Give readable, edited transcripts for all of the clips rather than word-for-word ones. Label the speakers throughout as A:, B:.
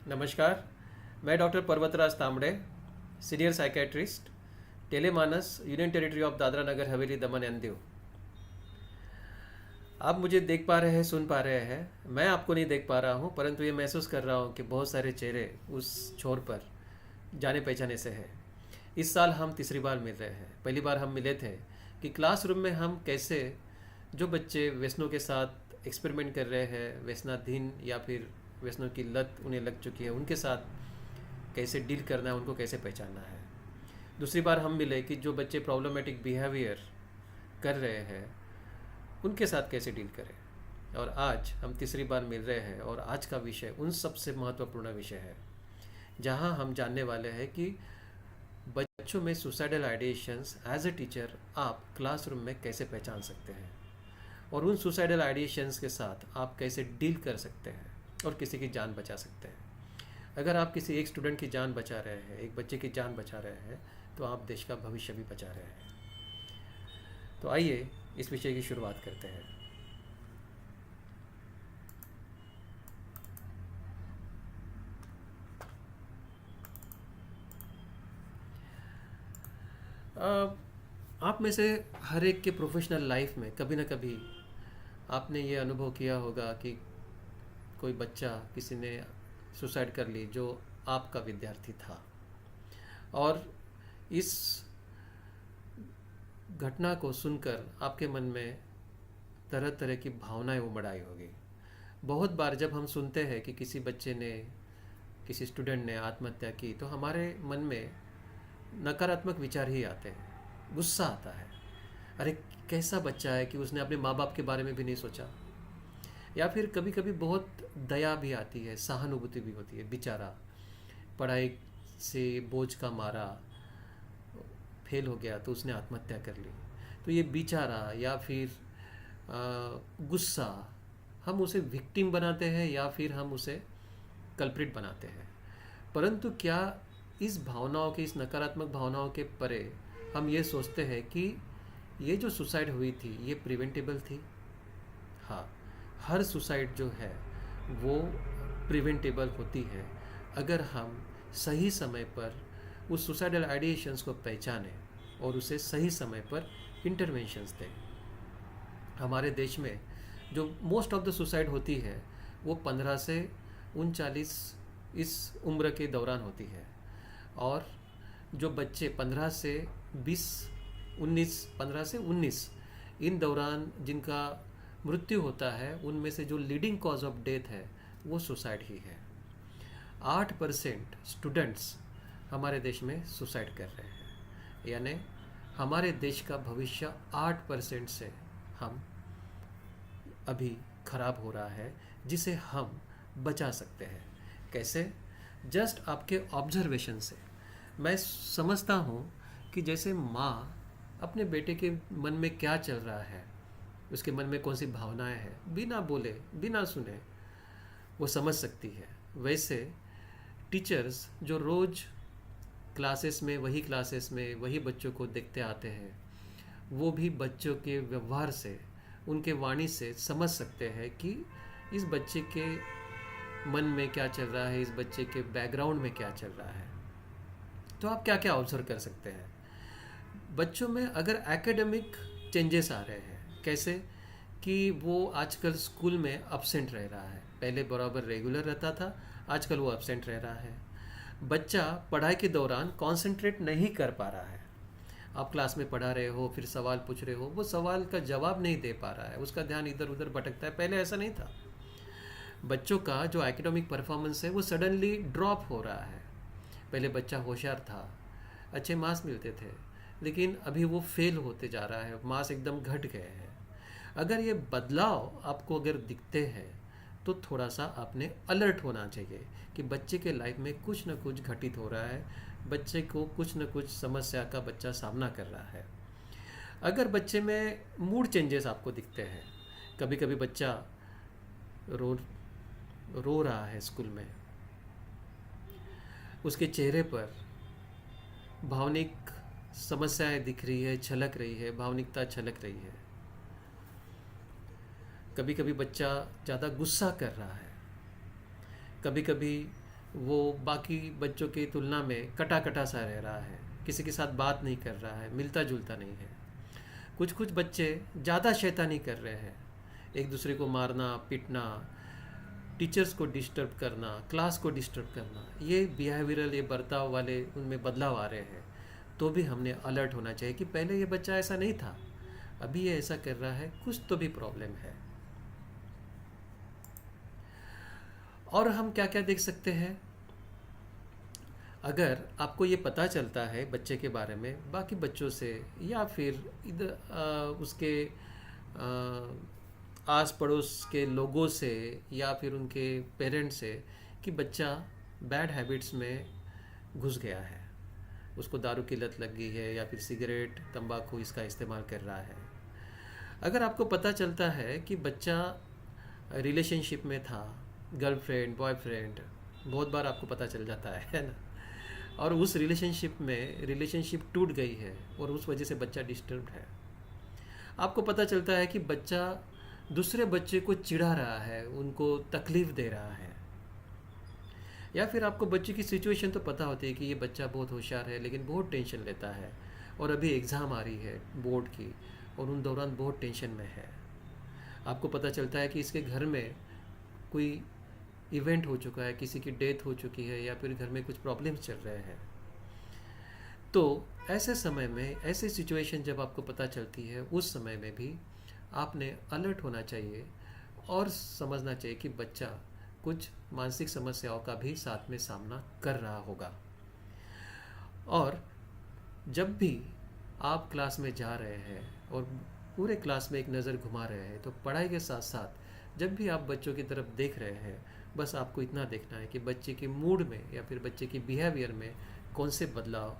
A: नमस्कार। मैं doctor Parvatraj Tambade, senior psychiatrist, Tele MANAS, union territory of Dadra Nagar Haveli, Daman and Diu. आप मुझे देख पा रहे हैं, सुन पा रहे हैं। मैं आपको नहीं देख पा रहा हूं, परंतु ये महसूस कर रहा हूं कि बहुत सारे चेहरे उस छोर पर जाने पहचाने से है। इस साल हम तीसरी बार मिल रहे हैं। पहली बार हम मिले थे कि क्लासरूम में हम कैसे जो बच्चे व्यसनों के साथ एक्सपेरिमेंट कर रहे हैं, व्यसनाधीन या फिर व्यसनों की लत उन्हें लग चुकी है, उनके साथ कैसे डील करना है, उनको कैसे पहचानना है। दूसरी बार हम मिले कि जो बच्चे प्रॉब्लमेटिक बिहेवियर कर रहे हैं, उनके साथ कैसे डील करें। और आज हम तीसरी बार मिल रहे हैं और आज का विषय उन सबसे महत्वपूर्ण विषय है जहां हम जानने वाले हैं कि बच्चों में सुसाइडल आइडिएशंस एज ए टीचर आप क्लासरूम में कैसे पहचान सकते हैं और उन सुसाइडल आइडिएशंस के साथ आप कैसे डील कर सकते हैं और किसी की जान बचा सकते हैं। अगर आप किसी एक स्टूडेंट की जान बचा रहे हैं, एक बच्चे की जान बचा रहे हैं, तो आप देश का भविष्य भी बचा रहे हैं। तो आइए इस विषय की शुरुआत करते हैं। आप में से हर एक के प्रोफेशनल लाइफ में कभी ना कभी आपने ये अनुभव किया होगा कि कोई बच्चा किसी ने सुसाइड कर ली जो आपका विद्यार्थी था, और इस घटना को सुनकर आपके मन में तरह तरह की भावनाएं उमड़ आई होगी। बहुत बार जब हम सुनते हैं कि किसी बच्चे ने, किसी स्टूडेंट ने आत्महत्या की, तो हमारे मन में नकारात्मक विचार ही आते हैं। गुस्सा आता है, अरे कैसा बच्चा है कि उसने अपने माँ बाप के बारे में भी नहीं सोचा। या फिर कभी कभी बहुत दया भी आती है, सहानुभूति भी होती है। बेचारा पढ़ाई से बोझ का मारा फेल हो गया तो उसने आत्महत्या कर ली। तो ये बेचारा या फिर गुस्सा, हम उसे विक्टिम बनाते हैं या फिर हम उसे कल्प्रिट बनाते हैं। परंतु क्या इस भावनाओं के, इस नकारात्मक भावनाओं के परे हम ये सोचते हैं कि ये जो सुसाइड हुई थी ये प्रिवेंटेबल थी? हाँ, हर सुसाइड जो है वो प्रिवेंटेबल होती है अगर हम सही समय पर उस सुसाइडल आइडिएशंस को पहचानें और उसे सही समय पर इंटरवेंशंस दें। हमारे देश में जो मोस्ट ऑफ द सुसाइड होती है वो 15 से 39 इस उम्र के दौरान होती है। और जो बच्चे 15 से 20, 19, 15 से 19 इन दौरान जिनका मृत्यु होता है, उनमें से जो लीडिंग कॉज ऑफ डेथ है वो सुसाइड ही है। 8% स्टूडेंट्स हमारे देश में सुसाइड कर रहे हैं, यानी हमारे देश का भविष्य 8% से हम अभी खराब हो रहा है, जिसे हम बचा सकते हैं। कैसे? जस्ट आपके ऑब्जर्वेशन से मैं समझता हूँ कि जैसे माँ अपने बेटे के मन में क्या चल रहा है, उसके मन में कौन सी भावनाएं हैं, बिना बोले बिना सुने वो समझ सकती है। वैसे टीचर्स जो रोज़ क्लासेस में, वही बच्चों को देखते आते हैं, वो भी बच्चों के व्यवहार से, उनके वाणी से समझ सकते हैं कि इस बच्चे के मन में क्या चल रहा है, इस बच्चे के बैकग्राउंड में क्या चल रहा है। तो आप क्या क्या ऑब्जर्व कर सकते हैं बच्चों में? अगर एकेडमिक चेंजेस आ रहे हैं, कैसे कि वो आजकल स्कूल में अब्सेंट रह रहा है, पहले बराबर रेगुलर रहता था, आजकल वो अब्सेंट रह रहा है। बच्चा पढ़ाई के दौरान कंसंट्रेट नहीं कर पा रहा है। आप क्लास में पढ़ा रहे हो, फिर सवाल पूछ रहे हो, वो सवाल का जवाब नहीं दे पा रहा है, उसका ध्यान इधर उधर भटकता है। पहले ऐसा नहीं था। बच्चों का जो एकेडमिक परफॉर्मेंस है वो सडनली ड्रॉप हो रहा है। पहले बच्चा होशियार था, अच्छे मार्क्स मिलते थे, लेकिन अभी वो फेल होते जा रहा है, मार्क्स एकदम घट गए हैं। अगर ये बदलाव आपको अगर दिखते हैं तो थोड़ा सा आपने अलर्ट होना चाहिए कि बच्चे के लाइफ में कुछ न कुछ घटित हो रहा है, बच्चे को कुछ न कुछ समस्या का बच्चा सामना कर रहा है। अगर बच्चे में मूड चेंजेस आपको दिखते हैं, कभी कभी बच्चा रो रो रहा है स्कूल में, उसके चेहरे पर भावनिक समस्याएं दिख रही है, छलक रही है, भावनिकता छलक रही है। कभी कभी बच्चा ज़्यादा गुस्सा कर रहा है, कभी कभी वो बाकी बच्चों की तुलना में कटा कटा सा रह रहा है, किसी के साथ बात नहीं कर रहा है, मिलता जुलता नहीं है। कुछ कुछ बच्चे ज़्यादा शैतानी कर रहे हैं, एक दूसरे को मारना पीटना, टीचर्स को डिस्टर्ब करना, क्लास को डिस्टर्ब करना, ये बिहेवियरल, ये बर्ताव वाले उनमें बदलाव आ रहे हैं। तो भी हमने अलर्ट होना चाहिए कि पहले ये बच्चा ऐसा नहीं था, अभी ये ऐसा कर रहा है, कुछ तो भी प्रॉब्लम है। और हम क्या क्या देख सकते हैं, अगर आपको ये पता चलता है बच्चे के बारे में बाकी बच्चों से, या फिर इधर उसके आस पड़ोस के लोगों से, या फिर उनके पेरेंट्स से, कि बच्चा बैड हैबिट्स में घुस गया है, उसको दारू की लत लग गई है, या फिर सिगरेट तंबाकू इसका इस्तेमाल कर रहा है। अगर आपको पता चलता है कि बच्चा रिलेशनशिप में था, गर्लफ्रेंड बॉयफ्रेंड, बहुत बार आपको पता चल जाता है ना, और उस रिलेशनशिप टूट गई है और उस वजह से बच्चा डिस्टर्ब्ड है। आपको पता चलता है कि बच्चा दूसरे बच्चे को चिढ़ा रहा है, उनको तकलीफ़ दे रहा है, या फिर आपको बच्चे की सिचुएशन तो पता होती है कि ये बच्चा बहुत होशियार है लेकिन बहुत टेंशन लेता है, और अभी एग्ज़ाम आ रही है बोर्ड की, और उन दौरान बहुत टेंशन में है। आपको पता चलता है कि इसके घर में कोई इवेंट हो चुका है, किसी की डेथ हो चुकी है, या फिर घर में कुछ प्रॉब्लम्स चल रहे हैं। तो ऐसे समय में, ऐसे सिचुएशन जब आपको पता चलती है, उस समय में भी आपने अलर्ट होना चाहिए और समझना चाहिए कि बच्चा कुछ मानसिक समस्याओं का भी साथ में सामना कर रहा होगा। और जब भी आप क्लास में जा रहे हैं और पूरे क्लास में एक नज़र घुमा रहे हैं, तो पढ़ाई के साथ साथ जब भी आप बच्चों की तरफ देख रहे हैं, बस आपको इतना देखना है कि बच्चे के मूड में या फिर बच्चे की बिहेवियर में कौन से बदलाव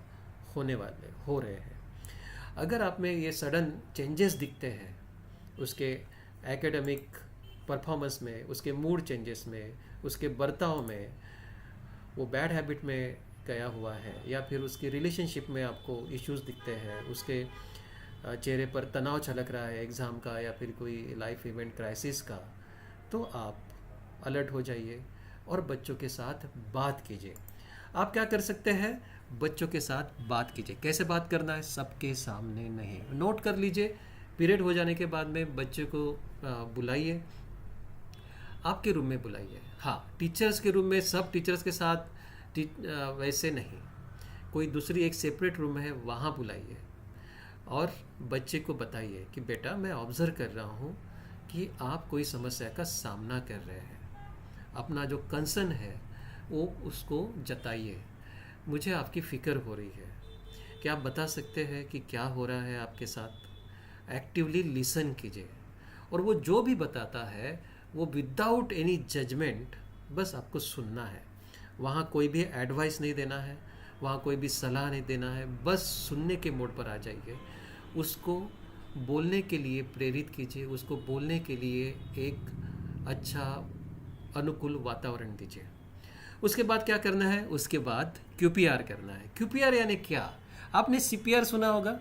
A: हो रहे हैं। अगर आप में ये सडन चेंजेस दिखते हैं, उसके एकेडमिक परफॉर्मेंस में, उसके मूड चेंजेस में, उसके बर्ताव में, वो बैड हैबिट में गया हुआ है, या फिर उसकी रिलेशनशिप में आपको इश्यूज दिखते हैं, उसके चेहरे पर तनाव छलक रहा है एग्ज़ाम का या फिर कोई लाइफ इवेंट क्राइसिस का, तो आप अलर्ट हो जाइए और बच्चों के साथ बात कीजिए। आप क्या कर सकते हैं, बच्चों के साथ बात कीजिए। कैसे बात करना है, सबके सामने नहीं, नोट कर लीजिए। पीरियड हो जाने के बाद में बच्चे को बुलाइए, आपके रूम में बुलाइए। हाँ, टीचर्स के रूम में, सब टीचर्स के साथ वैसे नहीं, कोई दूसरी एक सेपरेट रूम है, वहाँ बुलाइए और बच्चे को बताइए कि बेटा, मैं ऑब्ज़र्व कर रहा हूँ कि आप कोई समस्या का सामना कर रहे हैं। अपना जो कंसर्न है वो उसको जताइए, मुझे आपकी फ़िक्र हो रही है, क्या आप बता सकते हैं कि क्या हो रहा है आपके साथ। एक्टिवली लिसन कीजिए, और वो जो भी बताता है वो विदाउट एनी जजमेंट बस आपको सुनना है। वहाँ कोई भी एडवाइस नहीं देना है, वहाँ कोई भी सलाह नहीं देना है, बस सुनने के मोड पर आ जाइए। उसको बोलने के लिए प्रेरित कीजिए, उसको बोलने के लिए एक अच्छा अनुकूल वातावरण दीजिए। उसके बाद क्या करना है, उसके बाद QPR करना है। QPR यानी क्या, आपने CPR सुना होगा।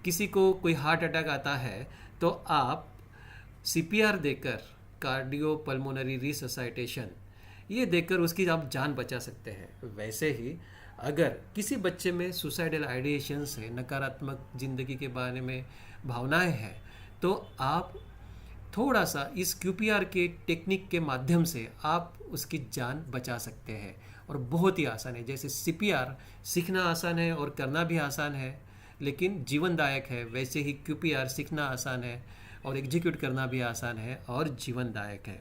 A: किसी को कोई हार्ट अटैक आता है तो आप CPR देकर, कार्डियो पल्मोनरी रिससाइटेशन, ये देकर उसकी आप जान बचा सकते हैं। वैसे ही अगर किसी बच्चे में सुसाइडल आइडिएशंस है, नकारात्मक ज़िंदगी के बारे में भावनाएं हैं, तो आप थोड़ा सा इस QPR के टेक्निक के माध्यम से आप उसकी जान बचा सकते हैं। और बहुत ही आसान है, जैसे CPR सीखना आसान है और करना भी आसान है लेकिन जीवनदायक है, वैसे ही QPR सीखना आसान है और एग्जीक्यूट करना भी आसान है और जीवनदायक है।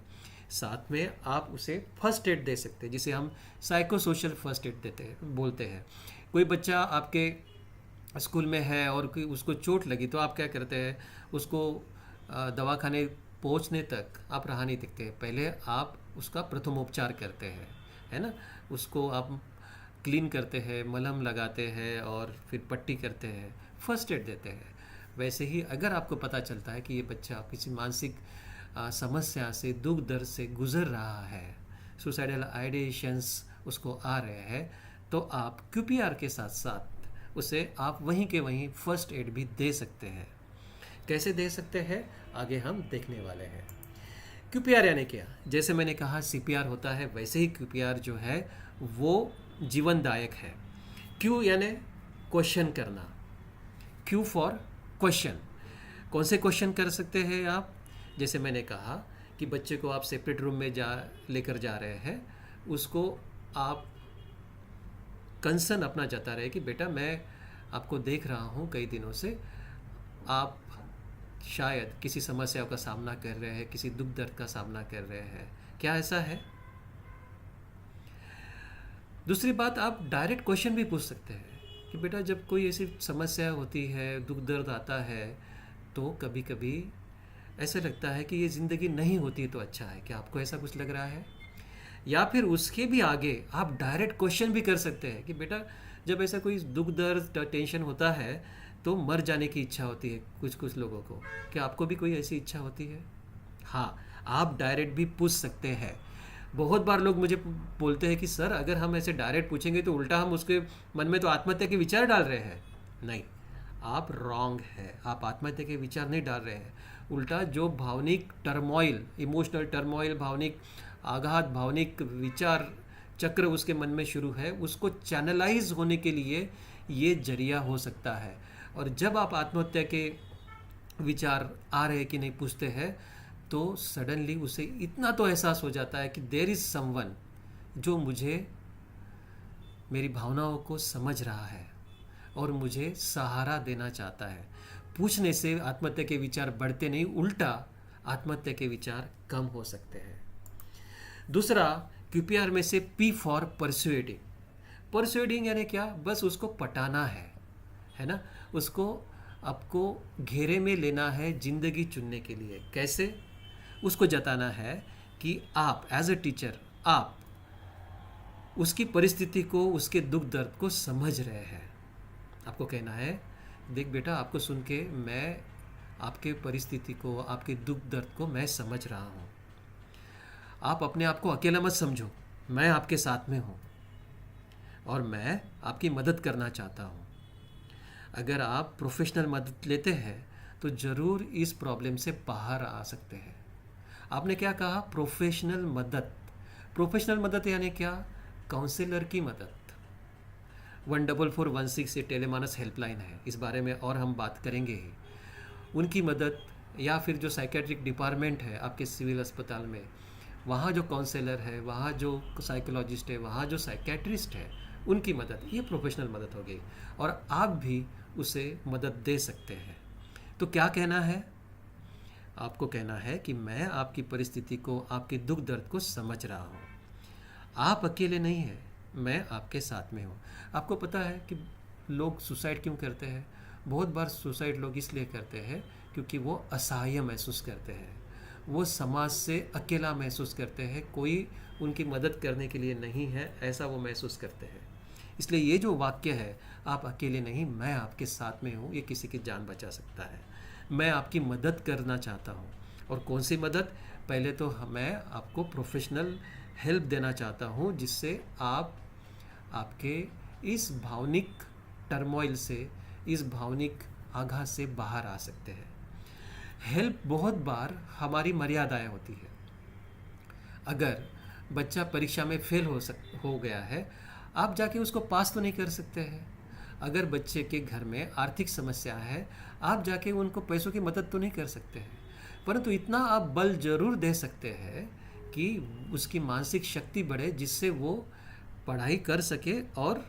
A: साथ में आप उसे फर्स्ट एड दे सकते हैं, जिसे हम साइको सोशल फर्स्ट एड बोलते हैं। कोई बच्चा आपके स्कूल में है और कोई उसको चोट लगी, तो आप क्या करते हैं, उसको दवाखाने पहुंचने तक आप राह नहीं देखते, पहले आप उसका प्रथमोपचार करते हैं, है ना। उसको आप क्लीन करते हैं, मलहम लगाते हैं और फिर पट्टी करते हैं, फर्स्ट एड देते हैं। वैसे ही अगर आपको पता चलता है कि ये बच्चा किसी मानसिक समस्या से, दुख दर्द से गुजर रहा है, सुसाइडल आइडिएशंस उसको आ रहे हैं, तो आप QPR के साथ साथ उसे आप वहीं के वहीं फर्स्ट एड भी दे सकते हैं। कैसे दे सकते हैं, आगे हम देखने वाले हैं। क्यूपीआर यानी क्या? जैसे मैंने कहा सीपीआर होता है, वैसे ही क्यूपीआर जो है वो जीवनदायक है। क्यू यानी क्वेश्चन करना, क्यू फॉर क्वेश्चन। कौन से क्वेश्चन कर सकते हैं आप? जैसे मैंने कहा कि बच्चे को आप सेपरेट रूम में लेकर जा रहे हैं, उसको आप कंसर्न अपना जता रहे कि बेटा मैं आपको देख रहा हूँ कई दिनों से, आप शायद किसी समस्या का सामना कर रहे हैं, किसी दुख दर्द का सामना कर रहे हैं, क्या ऐसा है? दूसरी बात, आप डायरेक्ट क्वेश्चन भी पूछ सकते हैं कि बेटा जब कोई ऐसी समस्या होती है, दुख दर्द आता है, तो कभी कभी ऐसा लगता है कि ये ज़िंदगी नहीं होती तो अच्छा है, क्या आपको ऐसा कुछ लग रहा है? या फिर उसके भी आगे आप डायरेक्ट क्वेश्चन भी कर सकते हैं कि बेटा जब ऐसा कोई दुख दर्द टेंशन होता है तो मर जाने की इच्छा होती है कुछ कुछ लोगों को, क्या आपको भी कोई ऐसी इच्छा होती है? हाँ, आप डायरेक्ट भी पूछ सकते हैं। बहुत बार लोग मुझे बोलते हैं कि सर अगर हम ऐसे डायरेक्ट पूछेंगे तो उल्टा हम उसके मन में तो आत्महत्या के विचार डाल रहे हैं। नहीं, आप रॉन्ग है, आप आत्महत्या के विचार नहीं डाल रहे हैं। उल्टा जो भावनिक टर्मोइल, इमोशनल टर्मोइल, भावनिक आघात, भावनिक विचार चक्र उसके मन में शुरू है, उसको चैनलाइज होने के लिए ये जरिया हो सकता है। और जब आप आत्महत्या के विचार आ रहे कि नहीं पूछते हैं, तो सडनली उसे इतना तो एहसास हो जाता है कि देयर इज़ समवन जो मुझे, मेरी भावनाओं को समझ रहा है और मुझे सहारा देना चाहता है। पूछने से आत्महत्या के विचार बढ़ते नहीं, उल्टा आत्महत्या के विचार कम हो सकते हैं। दूसरा, क्यूपीआर में से पी फॉर परसुएडिंग। परसुएडिंग यानी क्या? बस उसको पटाना है ना, उसको आपको घेरे में लेना है जिंदगी चुनने के लिए। कैसे? उसको जताना है कि आप एज अ टीचर, आप उसकी परिस्थिति को, उसके दुख दर्द को समझ रहे हैं। आपको कहना है देख बेटा, आपको सुन के मैं आपके परिस्थिति को, आपके दुख दर्द को मैं समझ रहा हूँ। आप अपने आप को अकेला मत समझो, मैं आपके साथ में हूँ और मैं आपकी मदद करना चाहता हूँ। अगर आप प्रोफेशनल मदद लेते हैं तो ज़रूर इस प्रॉब्लम से बाहर आ सकते हैं। आपने क्या कहा? प्रोफेशनल मदद। प्रोफेशनल मदद यानी क्या? काउंसलर की मदद। 14416 ये टेलीमानस हेल्पलाइन है, इस बारे में और हम बात करेंगे ही। उनकी मदद, या फिर जो साइकेट्रिक डिपार्टमेंट है आपके सिविल अस्पताल में, वहाँ जो काउंसलर है, वहाँ जो साइकोलॉजिस्ट है, वहाँ जो साइकेट्रिस्ट है, उनकी मदद, ये प्रोफेशनल मदद हो गई। और आप भी उसे मदद दे सकते हैं। तो क्या कहना है? आपको कहना है कि मैं आपकी परिस्थिति को, आपके दुख दर्द को समझ रहा हूँ, आप अकेले नहीं हैं, मैं आपके साथ में हूँ। आपको पता है कि लोग सुसाइड क्यों करते हैं? बहुत बार सुसाइड लोग इसलिए करते हैं क्योंकि वो असहाय महसूस करते हैं, वो समाज से अकेला महसूस करते हैं, कोई उनकी मदद करने के लिए नहीं है, ऐसा वो महसूस करते हैं। इसलिए ये जो वाक्य है, आप अकेले नहीं, मैं आपके साथ में हूँ, ये किसी की जान बचा सकता है। मैं आपकी मदद करना चाहता हूँ। और कौन सी मदद? पहले तो मैं आपको प्रोफेशनल हेल्प देना चाहता हूँ, जिससे आप आपके इस भावनिक टर्मोइल से, इस भावनिक आघात से बाहर आ सकते हैं। हेल्प बहुत बार हमारी मर्यादाएं होती है। अगर बच्चा परीक्षा में फेल हो गया है, आप जाके उसको पास तो नहीं कर सकते हैं। अगर बच्चे के घर में आर्थिक समस्या है, आप जाके उनको पैसों की मदद तो नहीं कर सकते हैं, परंतु इतना आप बल जरूर दे सकते हैं कि उसकी मानसिक शक्ति बढ़े, जिससे वो पढ़ाई कर सके और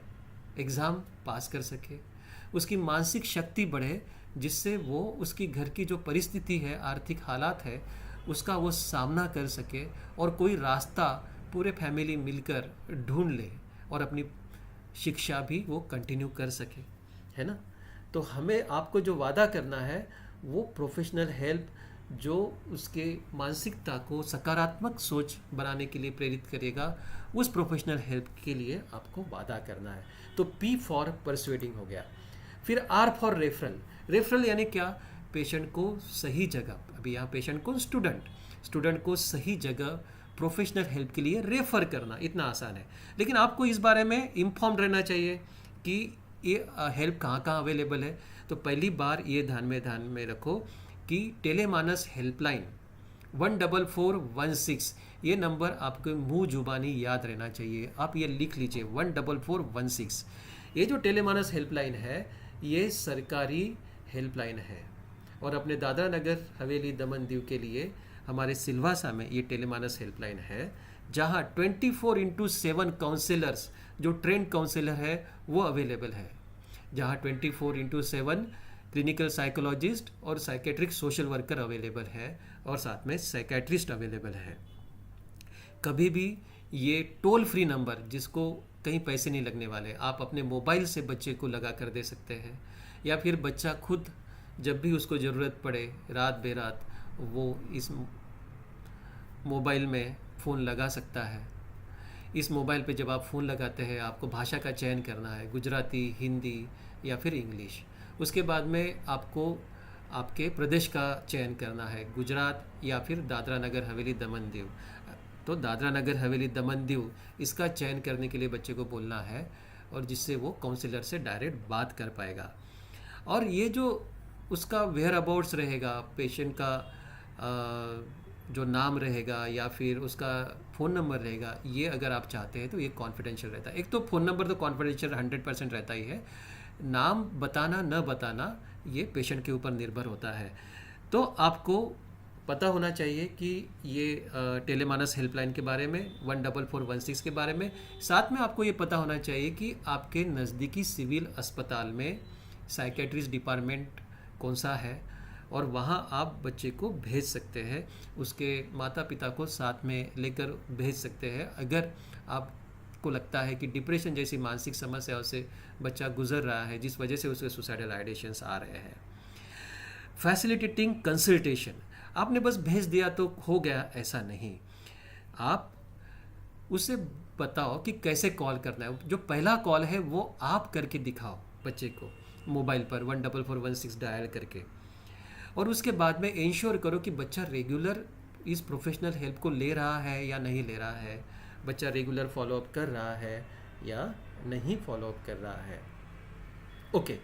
A: एग्ज़ाम पास कर सके। उसकी मानसिक शक्ति बढ़े, जिससे वो उसकी घर की जो परिस्थिति है, आर्थिक हालात है, उसका वो सामना कर सके और कोई रास्ता पूरे फैमिली मिलकर ढूंढ ले और अपनी शिक्षा भी वो कंटिन्यू कर सके, है ना। तो हमें आपको जो वादा करना है वो प्रोफेशनल हेल्प, जो उसके मानसिकता को सकारात्मक सोच बनाने के लिए प्रेरित करेगा, उस प्रोफेशनल हेल्प के लिए आपको वादा करना है। तो पी फॉर परसुएडिंग हो गया। फिर आर फॉर रेफरल। रेफरल यानी क्या? पेशेंट को सही जगह, अभी यहाँ पेशेंट को स्टूडेंट को सही जगह प्रोफेशनल हेल्प के लिए रेफ़र करना, इतना आसान है। लेकिन आपको इस बारे में इन्फॉर्म रहना चाहिए कि ये हेल्प कहाँ कहाँ अवेलेबल है। तो पहली बार ये ध्यान में रखो कि टेलीमानस हेल्पलाइन 14416, ये नंबर आपको मुंह जुबानी याद रहना चाहिए, आप ये लिख लीजिए 14416। ये जो टेलीमानस हेल्पलाइन है ये सरकारी हेल्पलाइन है, और अपने दादरा नगर हवेली दमन दीव के लिए हमारे सिलवासा में ये टेलीमानस हेल्पलाइन है, जहाँ 24/7 काउंसलर्स जो ट्रेंड काउंसलर है वो अवेलेबल है, जहाँ 24/7 क्लिनिकल साइकोलॉजिस्ट और साइकेट्रिक सोशल वर्कर अवेलेबल है, और साथ में साइकेट्रिस्ट अवेलेबल है। कभी भी ये टोल फ्री नंबर, जिसको कहीं पैसे नहीं लगने वाले, आप अपने मोबाइल से बच्चे को लगा कर दे सकते हैं, या फिर बच्चा खुद जब भी उसको ज़रूरत पड़े रात बेरात वो इस मोबाइल में फ़ोन लगा सकता है। इस मोबाइल पे जब आप फ़ोन लगाते हैं आपको भाषा का चयन करना है, गुजराती, हिंदी या फिर इंग्लिश। उसके बाद में आपको आपके प्रदेश का चयन करना है, गुजरात या फिर दादरा नगर हवेली दमन दीव। तो दादरा नगर हवेली दमन दीव इसका चयन करने के लिए बच्चे को बोलना है, और जिससे वो काउंसलर से डायरेक्ट बात कर पाएगा। और ये जो उसका वेयर अबाउट्स रहेगा, पेशेंट का जो नाम रहेगा या फिर उसका फ़ोन नंबर रहेगा, ये अगर आप चाहते हैं तो ये कॉन्फिडेंशियल रहता है। एक तो फ़ोन नंबर तो कॉन्फिडेंशियल 100% रहता ही है, नाम बताना न बताना ये पेशेंट के ऊपर निर्भर होता है। तो आपको पता होना चाहिए कि ये टेलीमानस हेल्पलाइन के बारे में, 14416 के बारे में। साथ में आपको ये पता होना चाहिए कि आपके नज़दीकी सिविल अस्पताल में साइकेट्रिस्ट डिपार्टमेंट कौन सा है, और वहाँ आप बच्चे को भेज सकते हैं, उसके माता पिता को साथ में लेकर भेज सकते हैं अगर आपको लगता है कि डिप्रेशन जैसी मानसिक समस्याओं से बच्चा गुजर रहा है, जिस वजह से उसे सुसाइडल आइडिएशंस आ रहे हैं। फैसिलिटेटिंग कंसल्टेशन, आपने बस भेज दिया तो हो गया, ऐसा नहीं। आप उसे बताओ कि कैसे कॉल करना है। जो पहला कॉल है वो आप करके दिखाओ बच्चे को मोबाइल पर 14416 डायल करके, और उसके बाद में इंश्योर करो कि बच्चा रेगुलर इस प्रोफेशनल हेल्प को ले रहा है या नहीं ले रहा है, बच्चा रेगुलर फॉलोअप कर रहा है या नहीं फॉलोअप कर रहा है। ओके,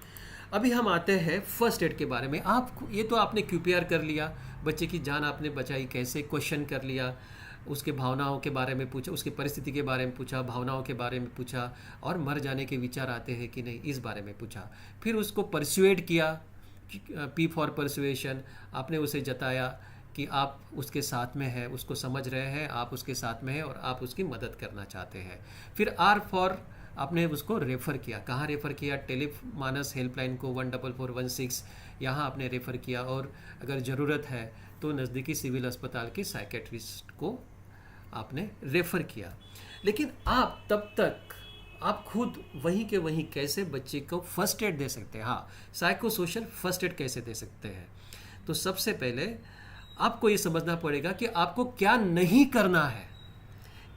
A: अभी हम आते हैं फर्स्ट एड के बारे में। आप ये तो आपने QPR कर लिया, बच्चे की जान आपने बचाई, कैसे क्वेश्चन कर लिया, उसके भावनाओं के बारे में पूछा, उसकी परिस्थिति के बारे में पूछा, भावनाओं के बारे में पूछा, और मर जाने के विचार आते हैं कि नहीं इस बारे में पूछा। फिर उसको परसुएड किया, P फॉर परसुएशन, आपने उसे जताया कि आप उसके साथ में हैं, उसको समझ रहे हैं, आप उसके साथ में हैं और आप उसकी मदद करना चाहते हैं। फिर R फॉर, आपने उसको रेफ़र किया। कहाँ रेफ़र किया? टेलीमानस हेल्पलाइन को 14416 यहाँ आपने रेफ़र किया, और अगर ज़रूरत है तो नज़दीकी सिविल अस्पताल के साइकेट्रिस्ट को आपने रेफ़र किया। लेकिन आप तब तक आप खुद वहीं के वहीं कैसे बच्चे को फर्स्ट एड दे सकते हैं, हाँ, साइको सोशल फर्स्ट एड कैसे दे सकते हैं। तो सबसे पहले आपको ये समझना पड़ेगा कि आपको क्या नहीं करना है,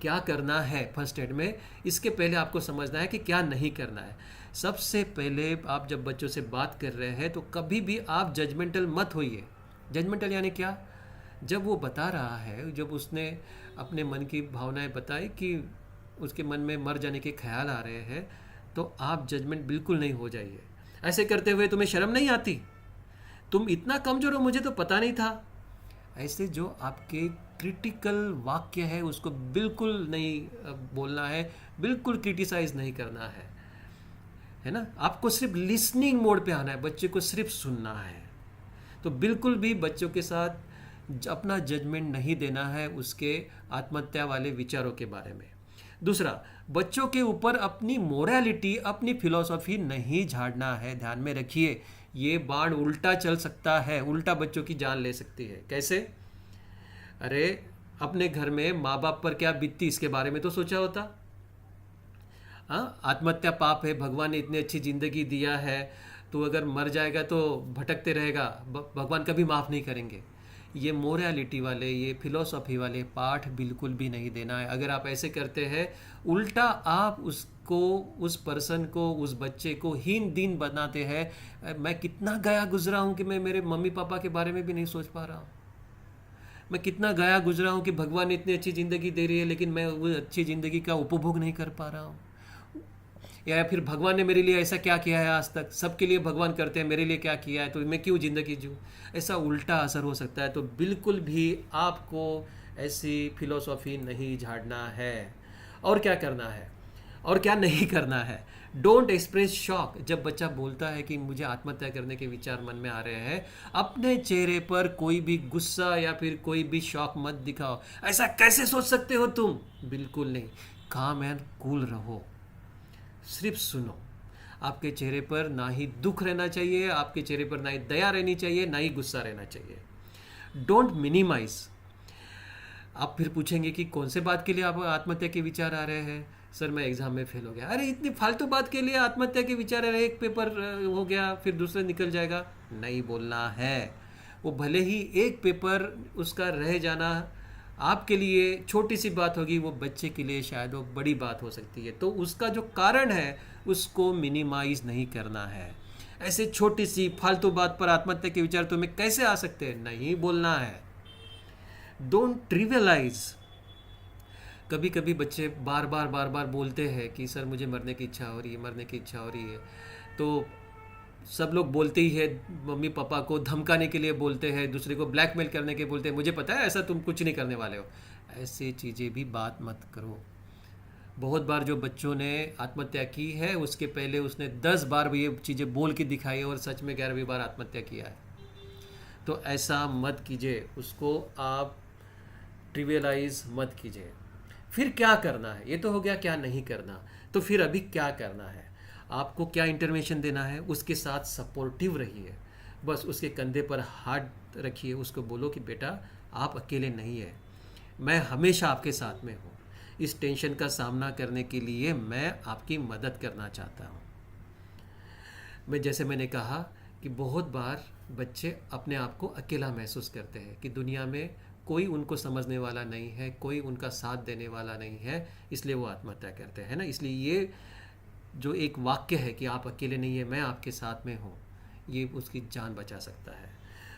A: क्या करना है फर्स्ट एड में। इसके पहले आपको समझना है कि क्या नहीं करना है। सबसे पहले आप जब बच्चों से बात कर रहे हैं तो कभी भी आप जजमेंटल मत होइए। जजमेंटल यानी क्या? जब वो बता रहा है, जब उसने अपने मन की भावनाएं बताई कि उसके मन में मर जाने के ख्याल आ रहे हैं, तो आप जजमेंट बिल्कुल नहीं हो जाइए। ऐसे करते हुए तुम्हें शर्म नहीं आती? तुम इतना कमज़ोर हो, मुझे तो पता नहीं था। ऐसे जो आपके क्रिटिकल वाक्य है उसको बिल्कुल नहीं बोलना है, बिल्कुल क्रिटिसाइज नहीं करना है ना। आपको सिर्फ लिसनिंग मोड पे आना है, बच्चे को सिर्फ सुनना है। तो बिल्कुल भी बच्चों के साथ अपना जजमेंट नहीं देना है उसके आत्महत्या वाले विचारों के बारे में। दूसरा, बच्चों के ऊपर अपनी मोरालिटी, अपनी फिलॉसफी नहीं झाड़ना है। ध्यान में रखिए, ये बाण उल्टा चल सकता है, उल्टा बच्चों की जान ले सकती है। कैसे? अरे अपने घर में माँ बाप पर क्या बीतती इसके बारे में तो सोचा होता। हाँ, आत्महत्या पाप है, भगवान ने इतनी अच्छी जिंदगी दिया है, तो अगर मर जाएगा तो भटकते रहेगा, भगवान कभी माफ़ नहीं करेंगे। ये मोरालिटी वाले, ये फिलॉसफी वाले पाठ बिल्कुल भी नहीं देना है। अगर आप ऐसे करते हैं, उल्टा आप उसको, उस पर्सन को, उस बच्चे को हीन दीन बनाते हैं। मैं कितना गया गुजरा हूँ कि मैं मेरे मम्मी पापा के बारे में भी नहीं सोच पा रहा हूँ। मैं कितना गया गुजरा हूँ कि भगवान ने इतनी अच्छी ज़िंदगी दे रही है, लेकिन मैं वो अच्छी ज़िंदगी का उपभोग नहीं कर पा रहा हूँ। या फिर भगवान ने मेरे लिए ऐसा क्या किया है आज तक, सबके लिए भगवान करते हैं, मेरे लिए क्या किया है, तो मैं क्यों ज़िंदगी जीऊँ, ऐसा उल्टा असर हो सकता है। तो बिल्कुल भी आपको ऐसी फिलोसॉफी नहीं झाड़ना है। और क्या करना है और क्या नहीं करना है? Don't express shock. जब बच्चा बोलता है कि मुझे आत्महत्या करने के विचार मन में आ रहे हैं, अपने चेहरे पर कोई भी गुस्सा या फिर कोई भी शॉक मत दिखाओ। ऐसा कैसे सोच सकते हो तुम? बिल्कुल नहीं, काम एंड कूल रहो, सिर्फ सुनो। आपके चेहरे पर ना ही दुख रहना चाहिए, आपके चेहरे पर ना ही दया रहनी चाहिए, ना ही गुस्सा रहना चाहिए। Don't minimise. आप फिर पूछेंगे कि कौन से बात के लिए आप आत्महत्या के विचार आ रहे हैं? सर मैं एग्ज़ाम में फेल हो गया। अरे इतनी फालतू बात के लिए आत्महत्या के विचार आ रहे हैं, एक पेपर हो गया फिर दूसरा निकल जाएगा। नहीं बोलना है। वो भले ही एक पेपर उसका रह जाना आपके लिए छोटी सी बात होगी, वो बच्चे के लिए शायद वो बड़ी बात हो सकती है। तो उसका जो कारण है उसको मिनिमाइज नहीं करना है। ऐसे छोटी सी फालतू बात पर आत्महत्या के विचार तुम्हें कैसे आ सकते हैं? नहीं बोलना है। Don't trivialise. कभी कभी बच्चे बार बार बोलते हैं कि सर मुझे मरने की इच्छा हो रही है, मरने की इच्छा हो रही है। तो सब लोग बोलते ही है, मम्मी पापा को धमकाने के लिए बोलते हैं, दूसरे को ब्लैकमेल करने के बोलते हैं, मुझे पता है ऐसा तुम कुछ नहीं करने वाले हो। ऐसी चीज़ें भी बात मत करो। बहुत बार जो बच्चों ने आत्महत्या की है उसके पहले उसने 10 बार भी ये चीज़ें बोल के दिखाई है और सच में 11वीं बार आत्महत्या किया है। तो ऐसा मत कीजिए, उसको आप ट्रिवियलाइज मत कीजिए। फिर क्या करना है? ये तो हो गया क्या नहीं करना। तो फिर अभी क्या करना है? आपको क्या इंटरवेंशन देना है? उसके साथ सपोर्टिव रहिए। बस उसके कंधे पर हाथ रखिए, उसको बोलो कि बेटा आप अकेले नहीं है, मैं हमेशा आपके साथ में हूँ। इस टेंशन का सामना करने के लिए मैं आपकी मदद करना चाहता हूँ। जैसे मैंने कहा कि बहुत बार बच्चे अपने आप को अकेला महसूस करते हैं कि दुनिया में कोई उनको समझने वाला नहीं है, कोई उनका साथ देने वाला नहीं है, इसलिए वो आत्महत्या करते हैं ना। इसलिए ये जो एक वाक्य है कि आप अकेले नहीं है, मैं आपके साथ में हूँ, ये उसकी जान बचा सकता है।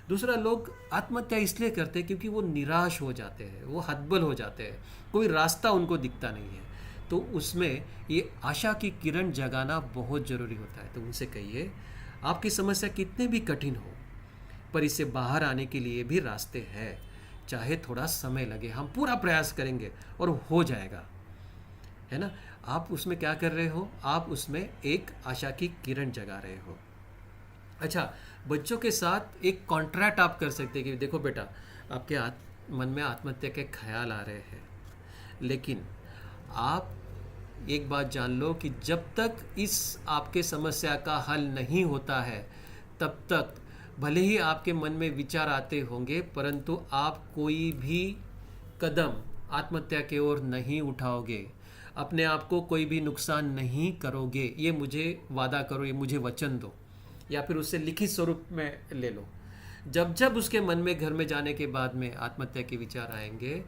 A: दूसरा, लोग आत्महत्या इसलिए करते हैं क्योंकि वो निराश हो जाते हैं, वो हतबल हो जाते हैं, कोई रास्ता उनको दिखता नहीं है। तो उसमें ये आशा की किरण जगाना बहुत ज़रूरी होता है। तो उनसे कहिए आपकी समस्या कितने भी कठिन हो, पर इससे बाहर आने के लिए भी रास्ते हैं, चाहे थोड़ा समय लगे, हम पूरा प्रयास करेंगे और हो जाएगा, है ना। आप उसमें क्या कर रहे हो? आप उसमें एक आशा की किरण जगा रहे हो। अच्छा, बच्चों के साथ एक कॉन्ट्रैक्ट आप कर सकते हैं कि देखो बेटा, आपके मन में आत्महत्या के ख्याल आ रहे हैं, लेकिन आप एक बात जान लो कि जब तक इस आपके समस्या का हल नहीं होता है, तब तक भले ही आपके मन में विचार आते होंगे, परंतु आप कोई भी कदम आत्महत्या की ओर नहीं उठाओगे, अपने आप को कोई भी नुकसान नहीं करोगे। ये मुझे वादा करो, ये मुझे वचन दो, या फिर उससे लिखित स्वरूप में ले लो। जब जब उसके मन में घर में जाने के बाद में आत्महत्या के विचार आएंगे,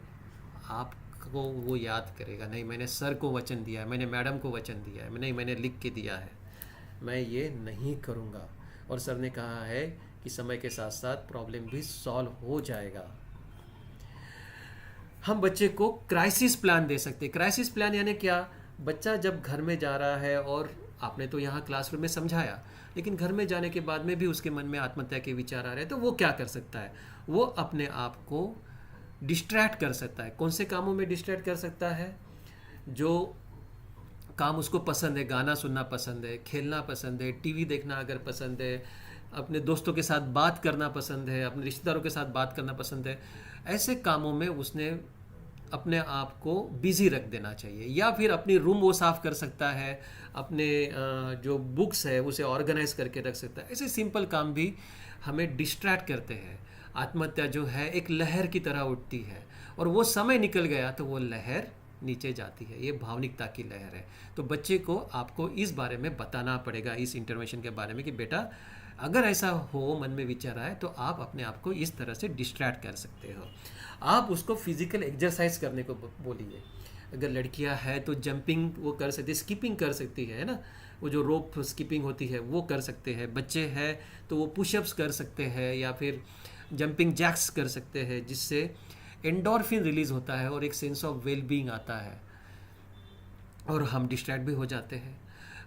A: आपको वो याद करेगा, नहीं मैंने सर को वचन दिया है, मैंने मैडम को वचन दिया है, नहीं मैंने लिख के दिया है, मैं ये नहीं करूँगा। और सर ने कहा है कि समय के साथ साथ प्रॉब्लम भी सॉल्व हो जाएगा। हम बच्चे को क्राइसिस प्लान दे सकते हैं। क्राइसिस प्लान यानी क्या? बच्चा जब घर में जा रहा है और आपने तो यहाँ क्लासरूम में समझाया, लेकिन घर में जाने के बाद में भी उसके मन में आत्महत्या के विचार आ रहे हैं, तो वो क्या कर सकता है? वो अपने आप को डिस्ट्रैक्ट कर सकता है। कौन से कामों में डिस्ट्रैक्ट कर सकता है? जो काम उसको पसंद है, गाना सुनना पसंद है, खेलना पसंद है, टीवी देखना अगर पसंद है, अपने दोस्तों के साथ बात करना पसंद है, अपने रिश्तेदारों के साथ बात करना पसंद है, ऐसे कामों में उसने अपने आप को बिजी रख देना चाहिए। या फिर अपनी रूम वो साफ़ कर सकता है, अपने जो बुक्स है उसे ऑर्गेनाइज करके रख सकता है। ऐसे सिंपल काम भी हमें डिस्ट्रैक्ट करते हैं। आत्महत्या जो है एक लहर की तरह उठती है, और वो समय निकल गया तो वो लहर नीचे जाती है। ये भावनिकता की लहर है। तो बच्चे को आपको इस बारे में बताना पड़ेगा, इस इंटरवेंशन के बारे में, कि बेटा अगर ऐसा हो, मन में विचार आए, तो आप अपने आप को इस तरह से डिस्ट्रैक्ट कर सकते हो। आप उसको फिजिकल एक्सरसाइज करने को बोलिए। अगर लड़कियां हैं तो जंपिंग वो कर सकती है, स्किपिंग कर सकती है ना, वो जो रोप स्किपिंग होती है वो कर सकते हैं। बच्चे हैं तो वो पुशअप्स कर सकते हैं या फिर जंपिंग जैक्स कर सकते हैं, जिससे एंडोर्फिन रिलीज़ होता है और एक सेंस ऑफ वेलबींग आता है और हम डिस्ट्रैक्ट भी हो जाते हैं।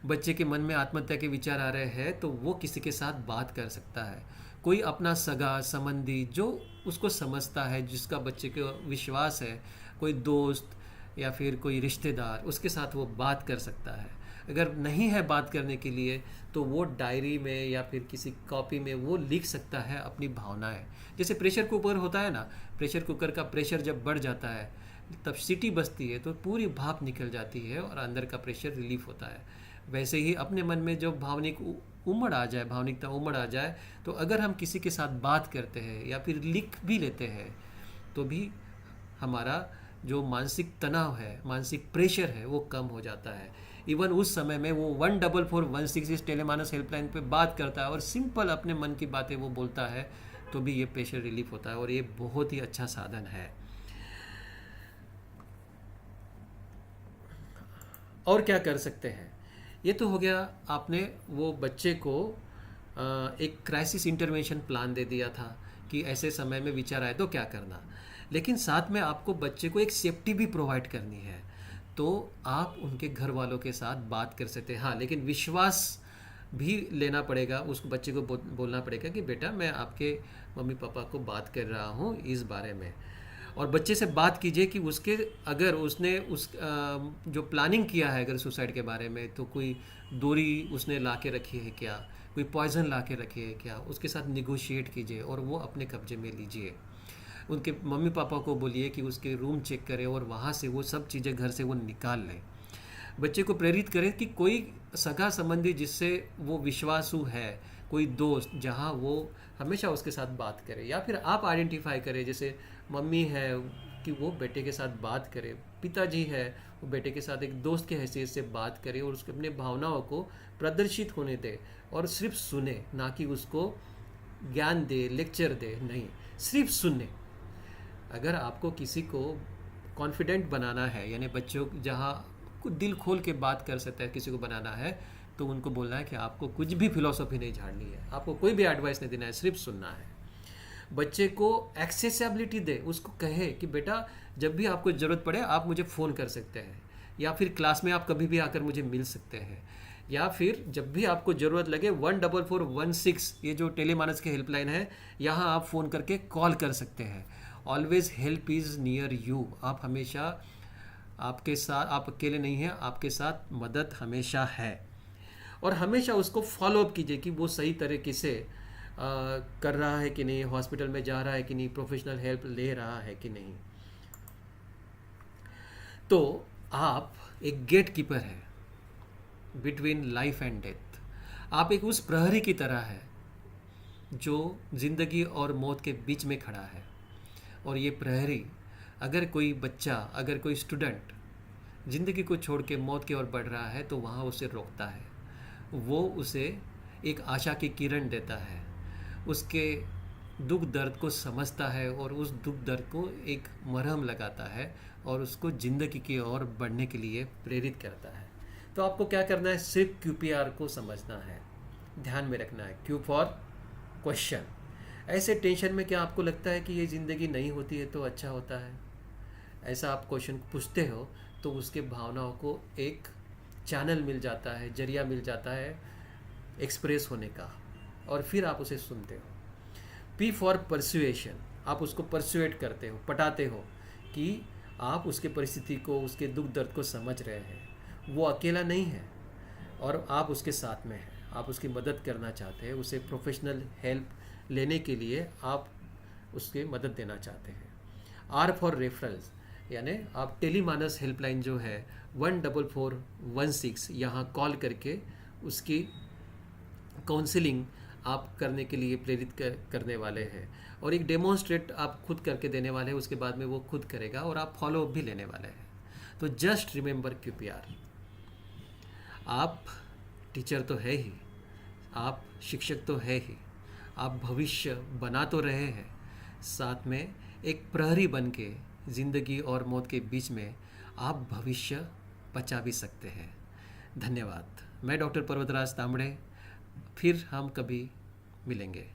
A: बच्चे के मन में आत्महत्या के विचार आ रहे हैं तो वो किसी के साथ बात कर सकता है। कोई अपना सगा संबंधी जो उसको समझता है, जिसका बच्चे को विश्वास है, कोई दोस्त या फिर कोई रिश्तेदार, उसके साथ वो बात कर सकता है। अगर नहीं है बात करने के लिए तो वो डायरी में या फिर किसी कॉपी में वो लिख सकता है अपनी भावनाएं। जैसे प्रेशर कुकर होता है ना, प्रेशर कुकर का प्रेशर जब बढ़ जाता है तब सीटी बजती है तो पूरी भाप निकल जाती है और अंदर का प्रेशर रिलीफ होता है। वैसे ही अपने मन में जो भावनिकता उमड़ आ जाए तो अगर हम किसी के साथ बात करते हैं या फिर लिख भी लेते हैं तो भी हमारा जो मानसिक तनाव है, मानसिक प्रेशर है, वो कम हो जाता है। इवन उस समय में वो 14416 इस टेलीमानस हेल्पलाइन पे बात करता है और सिंपल अपने मन की बातें वो बोलता है तो भी ये प्रेशर रिलीफ होता है और ये बहुत ही अच्छा साधन है। और क्या कर सकते हैं? ये तो हो गया, आपने वो बच्चे को एक क्राइसिस इंटरवेंशन प्लान दे दिया था कि ऐसे समय में विचार आए तो क्या करना। लेकिन साथ में आपको बच्चे को एक सेफ्टी भी प्रोवाइड करनी है, तो आप उनके घर वालों के साथ बात कर सकते हैं। हाँ, लेकिन विश्वास भी लेना पड़ेगा, उस बच्चे को बोलना पड़ेगा कि बेटा मैं आपके मम्मी पापा को बात कर रहा हूँ इस बारे में। और बच्चे से बात कीजिए कि उसके अगर उसने जो प्लानिंग किया है अगर सुसाइड के बारे में, तो कोई डोरी उसने ला के रखी है क्या, कोई पॉइजन ला के रखी है क्या, उसके साथ निगोशिएट कीजिए और वो अपने कब्जे में लीजिए। उनके मम्मी पापा को बोलिए कि उसके रूम चेक करें और वहाँ से वो सब चीज़ें घर से वो निकाल लें। बच्चे को प्रेरित करें कि कोई सगा संबंधी जिससे वो विश्वासु है, कोई दोस्त जहाँ वो हमेशा उसके साथ बात करे, या फिर आप आइडेंटिफाई करें, जैसे मम्मी है कि वो बेटे के साथ बात करे, पिताजी है वो बेटे के साथ एक दोस्त के हैसियत से बात करे और उसके अपने भावनाओं को प्रदर्शित होने दे और सिर्फ सुने, ना कि उसको ज्ञान दे, लेक्चर दे, नहीं, सिर्फ सुने। अगर आपको किसी को कॉन्फिडेंट बनाना है, यानी बच्चों जहाँ दिल खोल के बात कर सकता है किसी को बनाना है, तो उनको बोलना है कि आपको कुछ भी फिलॉसफी नहीं झाड़नी है, आपको कोई भी एडवाइस नहीं देना है, सिर्फ सुनना है। बच्चे को एक्सेसिबिलिटी दे, उसको कहे कि बेटा जब भी आपको ज़रूरत पड़े आप मुझे फ़ोन कर सकते हैं, या फिर क्लास में आप कभी भी आकर मुझे मिल सकते हैं, या फिर जब भी आपको ज़रूरत लगे 14416 ये जो टेलीमानस की हेल्पलाइन है, यहाँ आप फ़ोन करके कॉल कर सकते हैं। Always help is near you, आप हमेशा आपके साथ, आप अकेले नहीं हैं, आपके साथ मदद हमेशा है। और हमेशा उसको फॉलो अप कीजिए कि वो सही तरीके से कर रहा है कि नहीं, हॉस्पिटल में जा रहा है कि नहीं, प्रोफेशनल हेल्प ले रहा है कि नहीं। तो आप एक गेट कीपर है बिटवीन लाइफ एंड डेथ। आप एक उस प्रहरी की तरह है जो जिंदगी और मौत के बीच में खड़ा है। और ये प्रहरी, अगर कोई बच्चा, अगर कोई स्टूडेंट ज़िंदगी को छोड़ के मौत की ओर बढ़ रहा है तो वहाँ उसे रोकता है, वो उसे एक आशा की किरण देता है, उसके दुख दर्द को समझता है और उस दुख दर्द को एक मरहम लगाता है और उसको ज़िंदगी की ओर बढ़ने के लिए प्रेरित करता है। तो आपको क्या करना है, सिर्फ QPR को समझना है, ध्यान में रखना है, Q फॉर क्वेश्चन। ऐसे टेंशन में क्या आपको लगता है कि ये ज़िंदगी नहीं होती है तो अच्छा होता है? ऐसा आप क्वेश्चन पूछते हो तो उसके भावनाओं को एक चैनल मिल जाता है, जरिया मिल जाता है एक्सप्रेस होने का, और फिर आप उसे सुनते हो। P फॉर परसुएशन, आप उसको परसुएट करते हो, पटाते हो कि आप उसके परिस्थिति को, उसके दुख दर्द को समझ रहे हैं, वो अकेला नहीं है और आप उसके साथ में हैं, आप उसकी मदद करना चाहते हैं, उसे प्रोफेशनल हेल्प लेने के लिए आप उसकी मदद देना चाहते हैं। R फॉर रेफरल्स, यानी आप टेलीमानस हेल्पलाइन जो है 14416 यहाँ कॉल करके उसकी काउंसलिंग आप करने के लिए प्रेरित करने वाले हैं, और एक डेमोन्स्ट्रेट आप खुद करके देने वाले हैं, उसके बाद में वो खुद करेगा और आप फॉलो अप भी लेने वाले हैं। तो जस्ट रिमेंबर QPR। आप टीचर तो है ही, आप शिक्षक तो है ही, आप भविष्य बना तो रहे हैं, साथ में एक प्रहरी बन के ज़िंदगी और मौत के बीच में आप भविष्य बचा भी सकते हैं। धन्यवाद। मैं डॉक्टर पर्वतराज तांबड़े, फिर हम कभी मिलेंगे।